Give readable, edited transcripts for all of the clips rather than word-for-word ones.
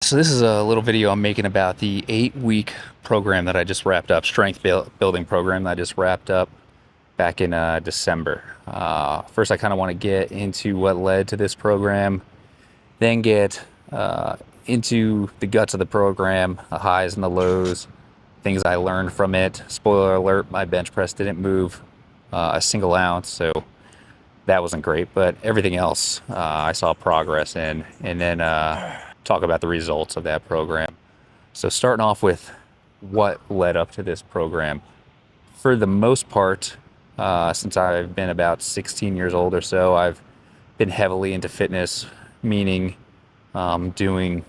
So this is a little video I'm making about the 8-week program that I just wrapped up, building program that I just wrapped up back in December. First, I kind of want to get into what led to this program, then get into the guts of the program, the highs and the lows, things I learned from it. Spoiler alert, my bench press didn't move a single ounce, so that wasn't great, but everything else I saw progress in, and then talk about the results of that program. So starting off with what led up to this program. For the most part, since I've been about 16 years old or so, I've been heavily into fitness, meaning doing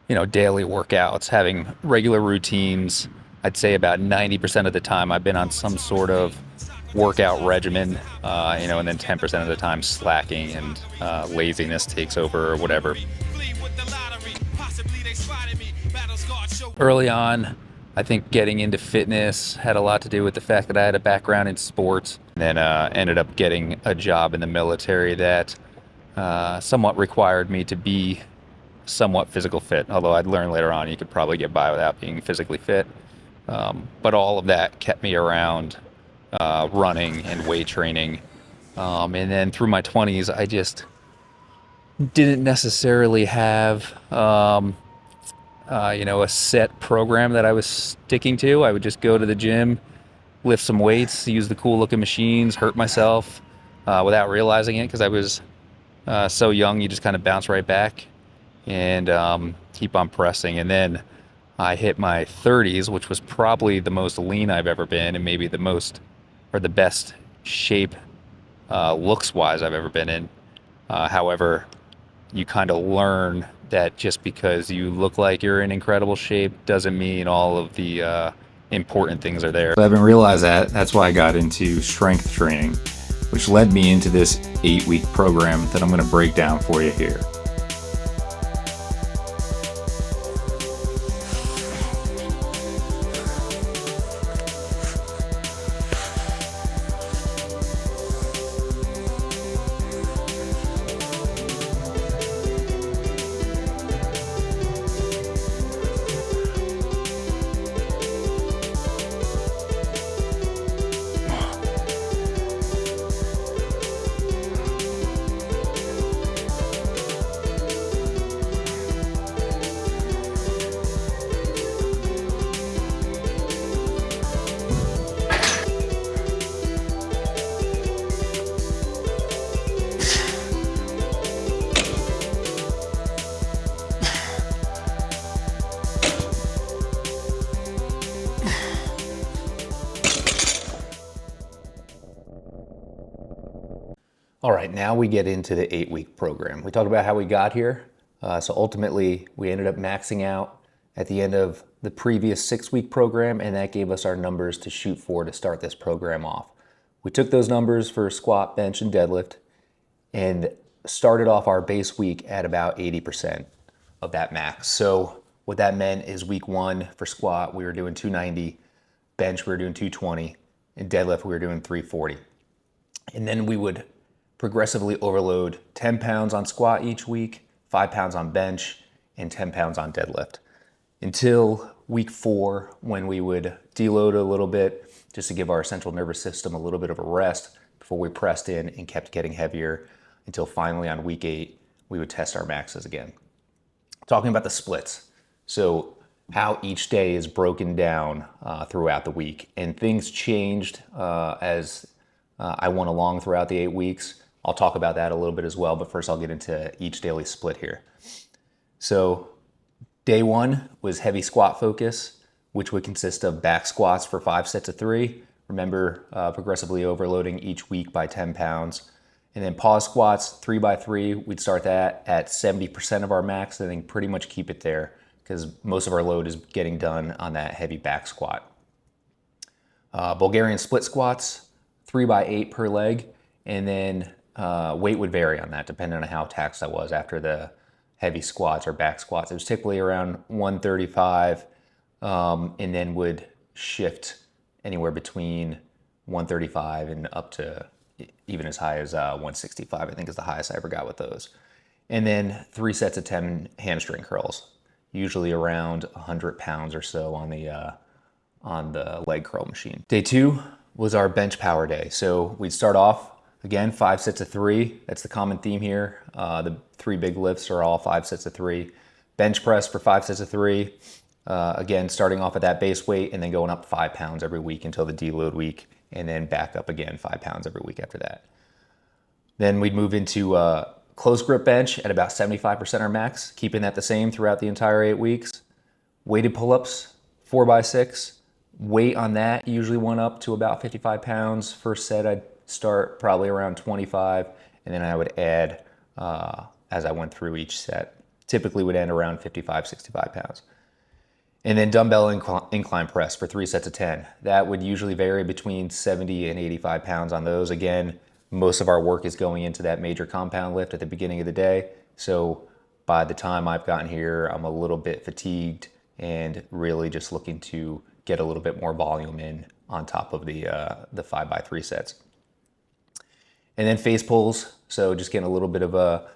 daily workouts, having regular routines. I'd say about 90% of the time I've been on some sort of workout regimen, and then 10% of the time slacking and laziness takes over or whatever. Early on, I think getting into fitness had a lot to do with the fact that I had a background in sports, and then ended up getting a job in the military that somewhat required me to be somewhat physical fit, although I'd learned later on you could probably get by without being physically fit. But all of that kept me around running and weight training. And then through my 20s, I just didn't necessarily have, a set program that I was sticking to. I would just go to the gym, lift some weights, use the cool looking machines, hurt myself without realizing it because I was so young. You just kind of bounce right back and keep on pressing. And then I hit my 30s, which was probably the most lean I've ever been, and maybe the best shape looks wise I've ever been in. However, you kind of learn that just because you look like you're in incredible shape doesn't mean all of the important things are there. I haven't realized that. That's why I got into strength training, which led me into this 8-week program that I'm going to break down for you here. All right, now we get into the 8-week program. We talked about how we got here. So ultimately, we ended up maxing out at the end of the previous 6-week program, and that gave us our numbers to shoot for to start this program off. We took those numbers for squat, bench, and deadlift, and started off our base week at about 80% of that max. So what that meant is week 1 for squat, we were doing 290, bench, we were doing 220, and deadlift, we were doing 340. And then we would progressively overload 10 pounds on squat each week, 5 pounds on bench, and 10 pounds on deadlift. Until week 4, when we would deload a little bit just to give our central nervous system a little bit of a rest before we pressed in and kept getting heavier until finally on week 8, we would test our maxes again. Talking about the splits. So how each day is broken down throughout the week. And things changed as I went along throughout the 8 weeks. I'll talk about that a little bit as well, but first I'll get into each daily split here. So day 1 was heavy squat focus, which would consist of back squats for 5 sets of 3. Remember, progressively overloading each week by 10 pounds. And then pause squats, 3 by 3. We'd start that at 70% of our max, and then pretty much keep it there because most of our load is getting done on that heavy back squat. Bulgarian split squats, 3 by 8 per leg, and then weight would vary on that depending on how taxed I was after the heavy squats or back squats. It was typically around 135 and then would shift anywhere between 135 and up to even as high as 165, I think is the highest I ever got with those. And then 3 sets of 10 hamstring curls, usually around 100 pounds or so on the leg curl machine. Day 2 was our bench power day. So we'd start off, again, 5 sets of 3. That's the common theme here. The 3 big lifts are all 5 sets of 3. Bench press for 5 sets of 3. Again, starting off at that base weight and then going up 5 pounds every week until the deload week, and then back up again 5 pounds every week after that. Then we'd move into close grip bench at about 75% our max, keeping that the same throughout the entire 8 weeks. Weighted pull-ups, 4x6. Weight on that usually went up to about 55 pounds. First set I'd start probably around 25, and then I would add as I went through each set. Typically would end around 55, 65 pounds. And then dumbbell incline press for 3 sets of 10. That would usually vary between 70 and 85 pounds on those. Again, most of our work is going into that major compound lift at the beginning of the day. So by the time I've gotten here, I'm a little bit fatigued and really just looking to get a little bit more volume in on top of the 5x3 sets. And then face pulls. So just getting a little bit of a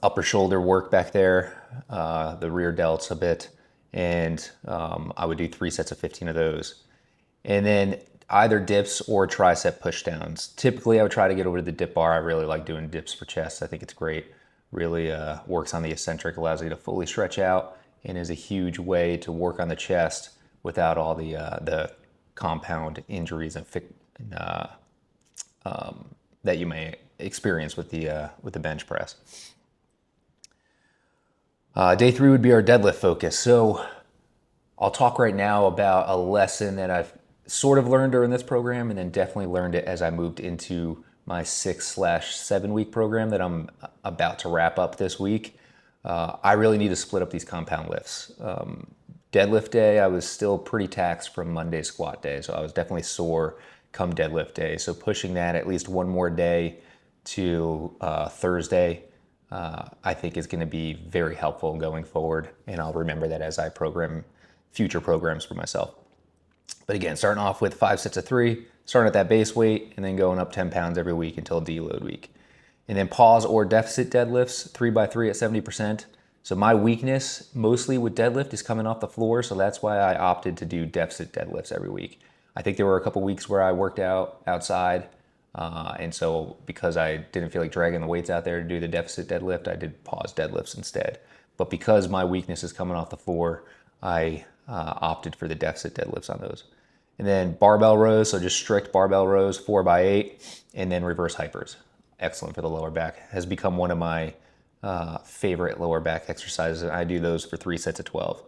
upper shoulder work back there, the rear delts a bit. And I would do 3 sets of 15 of those. And then either dips or tricep push downs. Typically I would try to get over to the dip bar. I really like doing dips for chest. I think it's great. Really works on the eccentric, allows you to fully stretch out, and is a huge way to work on the chest without all the compound injuries and that you may experience with the bench press. Day 3 would be our deadlift focus. So I'll talk right now about a lesson that I've sort of learned during this program, and then definitely learned it as I moved into my 6/7 week program that I'm about to wrap up this week. I really need to split up these compound lifts. Deadlift day, I was still pretty taxed from Monday squat day, so I was definitely sore come deadlift day. So pushing that at least one more day to Thursday, I think is going to be very helpful going forward, and I'll remember that as I program future programs for myself. But again, starting off with 5 sets of 3, starting at that base weight, and then going up 10 pounds every week until deload week. And then pause or deficit deadlifts, 3x3 at 70%. So my weakness mostly with deadlift is coming off the floor, so that's why I opted to do deficit deadlifts every week. I think there were a couple weeks where I worked out outside, and so because I didn't feel like dragging the weights out there to do the deficit deadlift, I did pause deadlifts instead. But because my weakness is coming off the floor, I opted for the deficit deadlifts on those. And then barbell rows, so just strict barbell rows, 4x8, and then reverse hypers. Excellent for the lower back. Has become one of my favorite lower back exercises, and I do those for 3 sets of 12.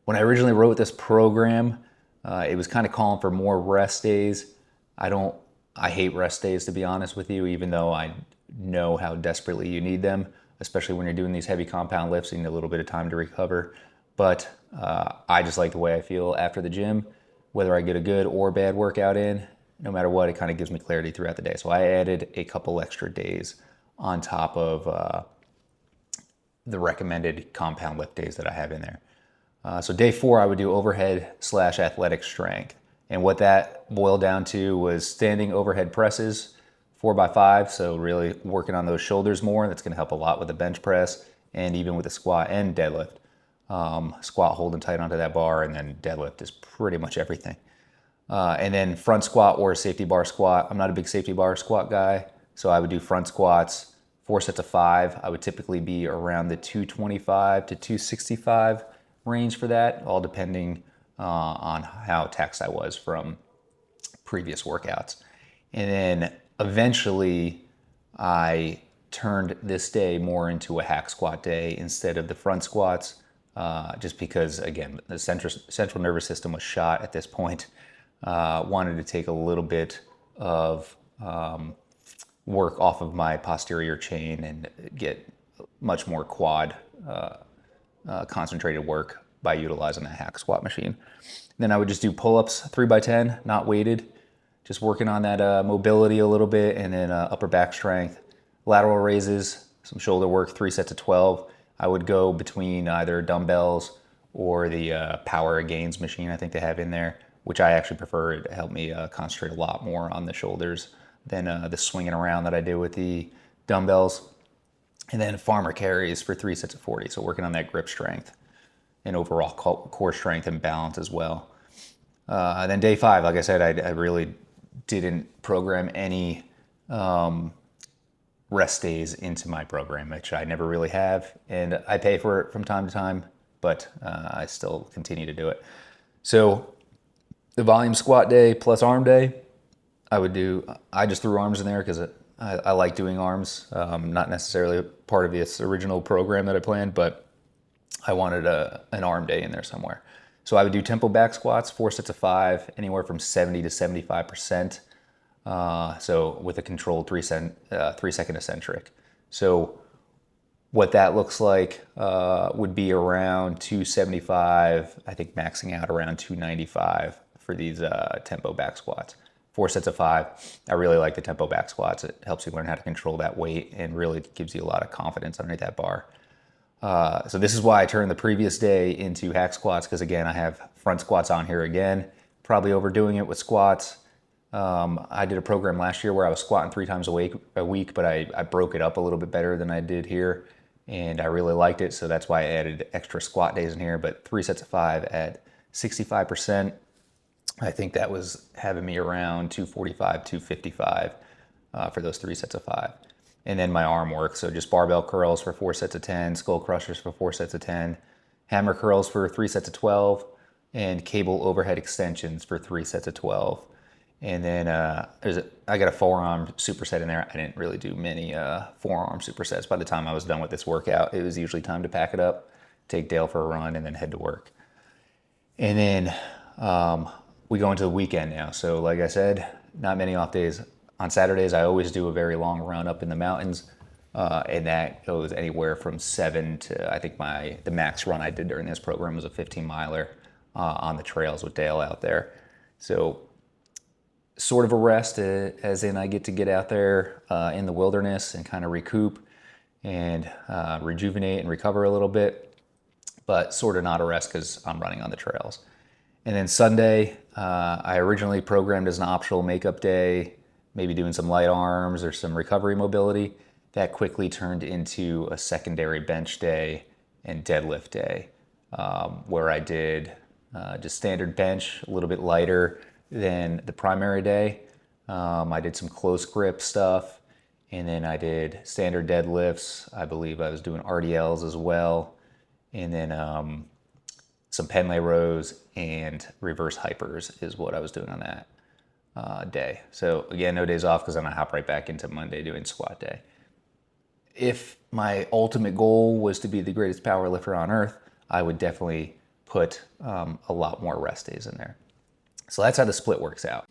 When I originally wrote this program, it was kind of calling for more rest days. I hate rest days, to be honest with you, even though I know how desperately you need them, especially when you're doing these heavy compound lifts, you need a little bit of time to recover. But I just like the way I feel after the gym, whether I get a good or bad workout in. No matter what, it kind of gives me clarity throughout the day. So I added a couple extra days on top of the recommended compound lift days that I have in there. So day 4, I would do overhead/athletic strength. And what that boiled down to was standing overhead presses, 4x5. So really working on those shoulders more. That's going to help a lot with the bench press and even with the squat and deadlift. Squat holding tight onto that bar, and then deadlift is pretty much everything. And then front squat or safety bar squat. I'm not a big safety bar squat guy, so I would do front squats, 4 sets of 5. I would typically be around the 225 to 265 range for that, all depending on how taxed I was from previous workouts. And then eventually I turned this day more into a hack squat day instead of the front squats, just because, again, the central nervous system was shot at this point. Wanted to take a little bit of work off of my posterior chain and get much more quad concentrated work by utilizing that hack squat machine. Then I would just do pull-ups, 3x10, not weighted, just working on that mobility a little bit, and then upper back strength. Lateral raises, some shoulder work, 3 sets of 12. I would go between either dumbbells or the power gains machine I think they have in there, which I actually prefer. It helped me concentrate a lot more on the shoulders than the swinging around that I did with the dumbbells. And then farmer carries for 3 sets of 40. So working on that grip strength and overall core strength and balance as well. And then day 5, like I said, I really didn't program any rest days into my program, which I never really have. And I pay for it from time to time, but I still continue to do it. So the volume squat day plus arm day, I just threw arms in there because I like doing arms. Not necessarily part of this original program that I planned, but I wanted an arm day in there somewhere. So I would do tempo back squats, 4 sets of 5, anywhere from 70 to 75%. So with a controlled 3-second eccentric. So what that looks like would be around 275, I think maxing out around 295 for these tempo back squats. 4 sets of 5. I really like the tempo back squats. It helps you learn how to control that weight and really gives you a lot of confidence underneath that bar. So this is why I turned the previous day into hack squats, because again, I have front squats on here again, probably overdoing it with squats. I did a program last year where I was squatting 3 times a week, but I broke it up a little bit better than I did here, and I really liked it, so that's why I added extra squat days in here. But 3 sets of 5 at 65%, I think that was having me around 245, 255 for those 3 sets of 5. And then my arm work, so just barbell curls for 4 sets of 10, skull crushers for 4 sets of 10, hammer curls for 3 sets of 12, and cable overhead extensions for 3 sets of 12. And then I got a forearm superset in there. I didn't really do many forearm supersets. By the time I was done with this workout, it was usually time to pack it up, take Dale for a run, and then head to work. And then we go into the weekend now. So like I said, not many off days. On Saturdays, I always do a very long run up in the mountains, and that goes anywhere from 7 to, I think the max run I did during this program was a 15-miler on the trails with Dale out there. So sort of a rest, as in I get to get out there in the wilderness and kind of recoup and rejuvenate and recover a little bit, but sort of not a rest because I'm running on the trails. And then Sunday, I originally programmed as an optional makeup day, maybe doing some light arms or some recovery mobility. That quickly turned into a secondary bench day and deadlift day, where I did just standard bench, a little bit lighter than the primary day. I did some close grip stuff, and then I did standard deadlifts. I believe I was doing RDLs as well, and then some pen lay rows and reverse hypers is what I was doing on that day. So again, no days off because then I hop right back into Monday doing squat day. If my ultimate goal was to be the greatest power lifter on earth, I would definitely put a lot more rest days in there. So that's how the split works out.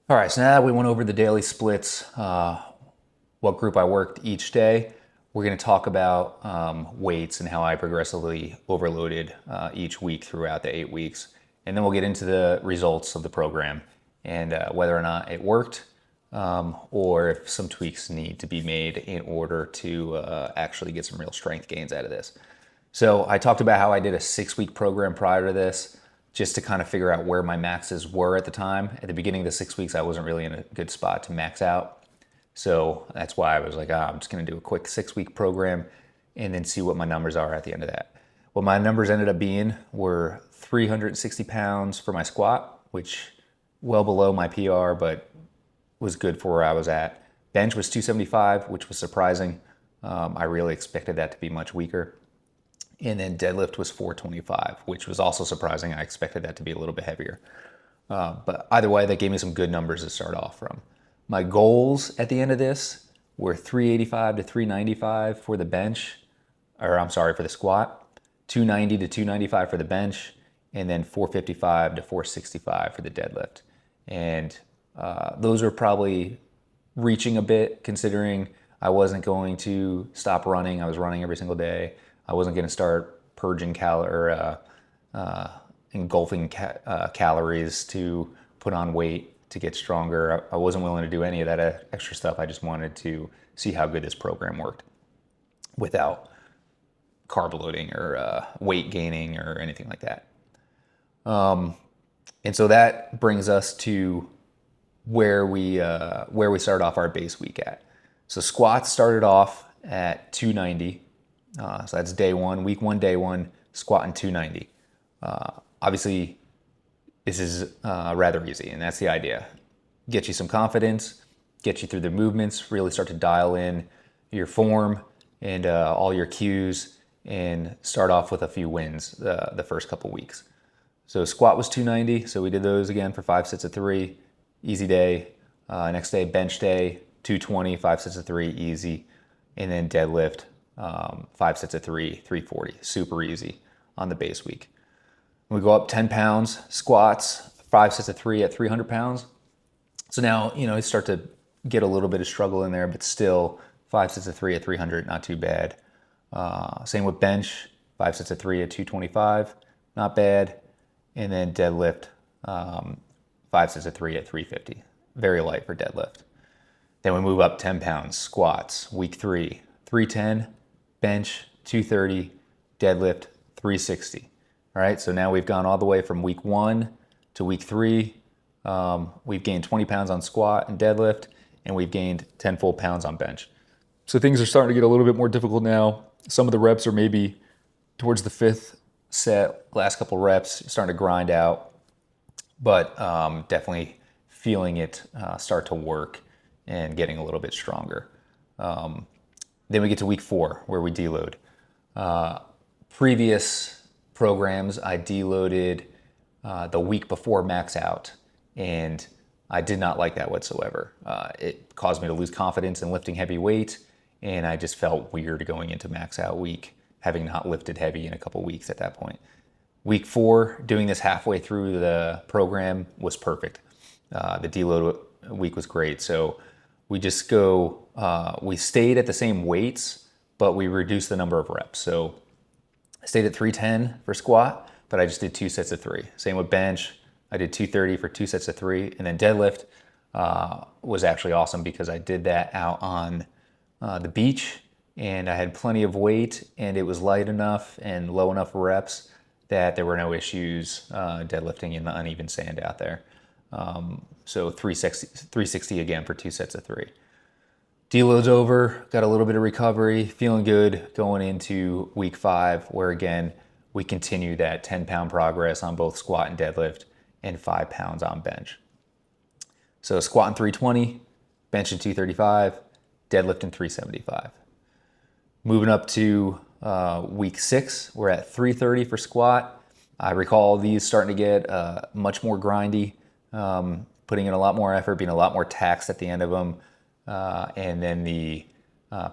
All right, so now that we went over the daily splits, what group I worked each day, we're going to talk about weights and how I progressively overloaded each week throughout the 8 weeks. And then we'll get into the results of the program and whether or not it worked, or if some tweaks need to be made in order to actually get some real strength gains out of this. So I talked about how I did a 6-week program prior to this, just to kind of figure out where my maxes were at the time. At the beginning of the 6 weeks, I wasn't really in a good spot to max out. So that's why I was like, I'm just gonna do a quick 6-week program and then see what my numbers are at the end of that. What my numbers ended up being were 360 pounds for my squat, which well below my PR, but was good for where I was at. Bench was 275, which was surprising. I really expected that to be much weaker. And then deadlift was 425, which was also surprising. I expected that to be a little bit heavier. But either way, that gave me some good numbers to start off from. My goals at the end of this were 385 to 395 for the bench, or I'm sorry, for the squat, 290 to 295 for the bench, and then 455 to 465 for the deadlift. And those are probably reaching a bit, considering I wasn't going to stop running. I was running every single day. I wasn't going to start purging engulfing calories to put on weight to get stronger. I wasn't willing to do any of that extra stuff. I just wanted to see how good this program worked without carb loading or weight gaining or anything like that. And so that brings us to where we started off our base week at. So squats started off at 290. So that's day one, week one, day one, squatting 290. Obviously, this is rather easy, and that's the idea. Get you some confidence, get you through the movements, really start to dial in your form and all your cues, and start off with a few wins the first couple weeks. So squat was 290, so we did those again for 5 sets of 3, easy day. Next day, bench day, 220, 5 sets of 3, easy. And then deadlift, 5 sets of 3, 340, super easy on the base week. We go up 10 pounds, squats, 5 sets of 3 at 300 pounds. So now, you start to get a little bit of struggle in there, but still 5 sets of 3 at 300, not too bad. Same with bench, 5 sets of 3 at 225, not bad. And then deadlift, 5 sets of 3 at 350, very light for deadlift. Then we move up 10 pounds, squats, week 3, 310, bench, 230, deadlift, 360. All right, so now we've gone all the way from week 1 to week 3. We've gained 20 pounds on squat and deadlift, and we've gained 10 full pounds on bench. So things are starting to get a little bit more difficult now. Some of the reps are maybe towards the 5th set, last couple reps, starting to grind out, but definitely feeling it start to work and getting a little bit stronger. Then we get to week 4 where we deload. Previous programs, I deloaded the week before max out, and I did not like that whatsoever. It caused me to lose confidence in lifting heavy weight, and I just felt weird going into max out week, having not lifted heavy in a couple weeks at that point. Week 4, doing this halfway through the program was perfect. The deload week was great. So we just we stayed at the same weights, but we reduced the number of reps. So I stayed at 310 for squat, but I just did 2 sets of 3. Same with bench. I did 230 for 2 sets of 3. And then deadlift was actually awesome because I did that out on the beach, and I had plenty of weight, and it was light enough and low enough reps that there were no issues deadlifting in the uneven sand out there. So 360 again for 2 sets of 3. Deload's over, got a little bit of recovery, feeling good going into week 5, where again, we continue that 10-pound progress on both squat and deadlift and 5 pounds on bench. So squat in 320, bench in 235, deadlift in 375. Moving up to week 6, we're at 330 for squat. I recall these starting to get much more grindy, putting in a lot more effort, being a lot more taxed at the end of them, and then the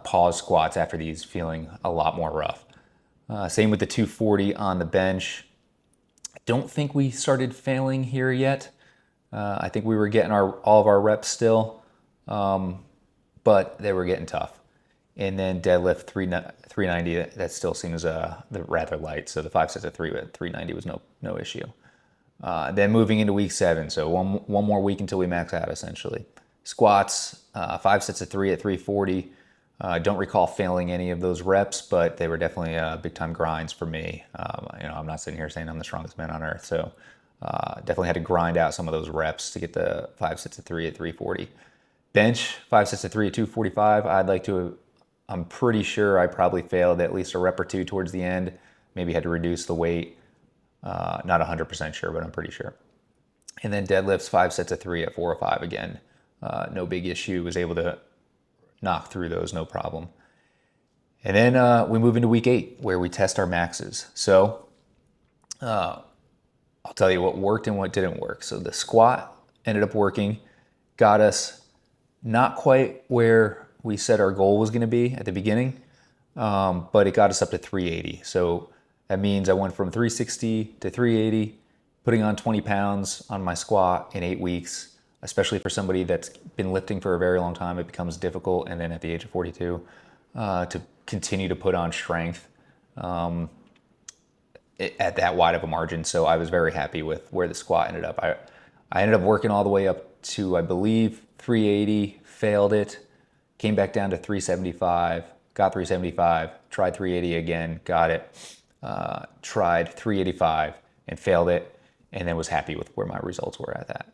pause squats after these feeling a lot more rough. Same with the 240 on the bench. I don't think we started failing here yet. I think we were getting all of our reps still, but they were getting tough. And then deadlift 390, that still seems rather light. So the 5 sets of 3 at 390 was no issue. Then moving into week 7, so one more week until we max out essentially. Squats, 5 sets of 3 at 340. Don't recall failing any of those reps, but they were definitely big time grinds for me. I'm not sitting here saying I'm the strongest man on earth, so definitely had to grind out some of those reps to get the 5 sets of 3 at 340. Bench, 5 sets of 3 at 245. I'm pretty sure I probably failed at least a rep or 2 towards the end. Maybe had to reduce the weight. Not 100% sure, but I'm pretty sure. And then deadlifts, 5 sets of 3 at 405 again. No big issue. Was able to knock through those, no problem. And then we move into week 8 where we test our maxes. So I'll tell you what worked and what didn't work. So the squat ended up working, got us not quite where we said our goal was going to be at the beginning, but it got us up to 380. So that means I went from 360 to 380, putting on 20 pounds on my squat in 8 weeks, especially for somebody that's been lifting for a very long time. It becomes difficult, and then at the age of 42, to continue to put on strength at that wide of a margin. So I was very happy with where the squat ended up. I ended up working all the way up to, I believe, 380, failed it, came back down to 375, got 375, tried 380 again, got it, tried 385 and failed it, and then was happy with where my results were at that.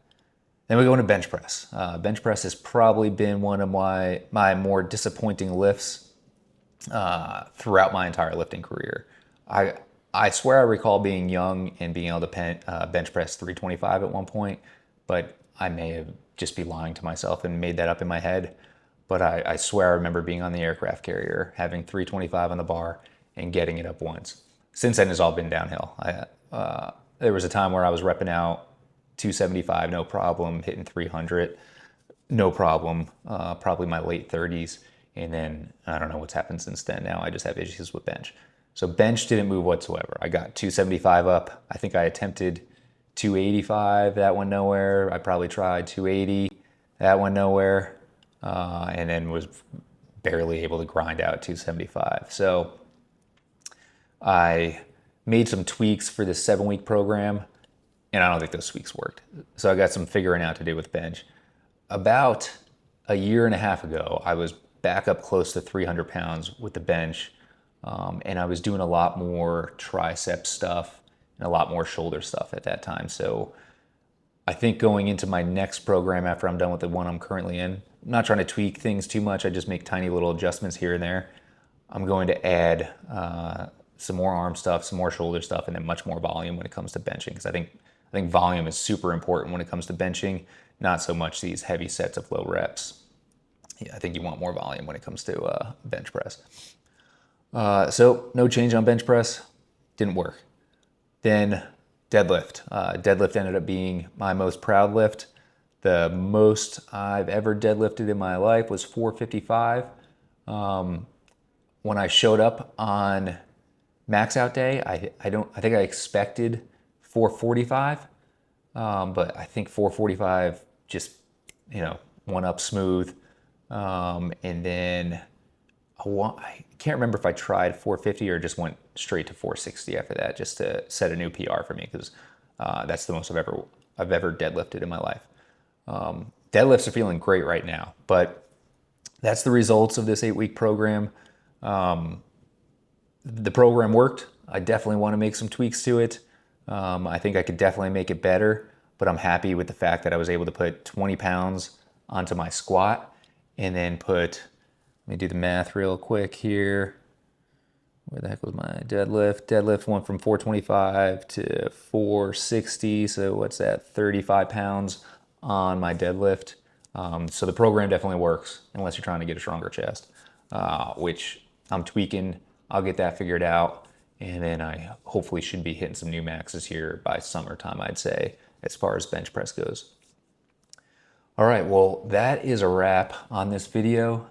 Then we go into bench press. Bench press has probably been one of my more disappointing lifts throughout my entire lifting career. I swear I recall being young and being able to bench press 325 at one point, but I may have just be lying to myself and made that up in my head. But I swear I remember being on the aircraft carrier, having 325 on the bar and getting it up once. Since then, it's all been downhill. There was a time where I was repping out 275, no problem, hitting 300, no problem, probably my late 30s. And then I don't know what's happened since then. Now I just have issues with bench. So bench didn't move whatsoever. I got 275 up. I think I attempted 285. That went nowhere. I probably tried 280. That went nowhere. And then was barely able to grind out 275. So I made some tweaks for this 7-week program, and I don't think those tweaks worked. So I got some figuring out to do with bench. About a year and a half ago, I was back up close to 300 pounds with the bench, and I was doing a lot more tricep stuff and a lot more shoulder stuff at that time. So I think going into my next program after I'm done with the one I'm currently in, I'm not trying to tweak things too much. I just make tiny little adjustments here and there. I'm going to add some more arm stuff, some more shoulder stuff, and then much more volume when it comes to benching. Because I think volume is super important when it comes to benching, not so much these heavy sets of low reps. Yeah, I think you want more volume when it comes to bench press. So no change on bench press, didn't work. Then deadlift. Deadlift ended up being my most proud lift. The most I've ever deadlifted in my life was 455. When I showed up on max out day, I think I expected 445, but I think 445 just went up smooth. And then I can't remember if I tried 450 or just went straight to 460 after that, just to set a new PR for me, because that's the most I've ever deadlifted in my life. Deadlifts are feeling great right now, but that's the results of this 8-week program. The program worked. I definitely want to make some tweaks to it. I think I could definitely make it better, but I'm happy with the fact that I was able to put 20 pounds onto my squat and then let me do the math real quick here. Where the heck was my deadlift? Deadlift went from 425 to 460. So what's that? 35 pounds on my deadlift. So the program definitely works unless you're trying to get a stronger chest, which I'm tweaking. I'll get that figured out. And then I hopefully should be hitting some new maxes here by summertime, I'd say, as far as bench press goes. All right, well, that is a wrap on this video.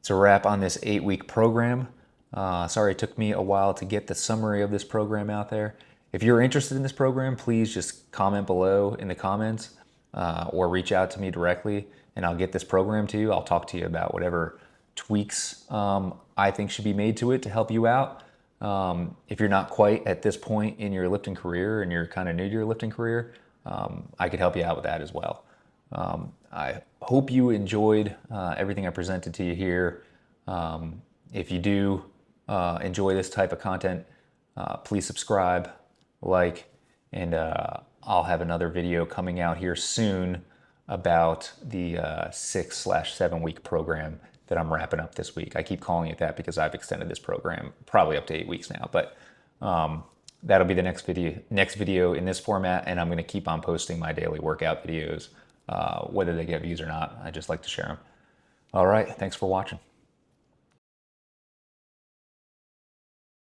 It's a wrap on this 8-week program. Sorry it took me a while to get the summary of this program out there. If you're interested in this program, please just comment below in the comments or reach out to me directly and I'll get this program to you. I'll talk to you about whatever tweaks I think should be made to it to help you out. If you're not quite at this point in your lifting career and you're kind of new to your lifting career, I could help you out with that as well. I hope you enjoyed everything I presented to you here. If you do enjoy this type of content, please subscribe, like, and I'll have another video coming out here soon about the 6/7 week program that I'm wrapping up this week. I keep calling it that because I've extended this program probably up to 8 weeks now, but that'll be the next video in this format, and I'm going to keep on posting my daily workout videos, whether they get views or not. I just like to share them. All right, thanks for watching.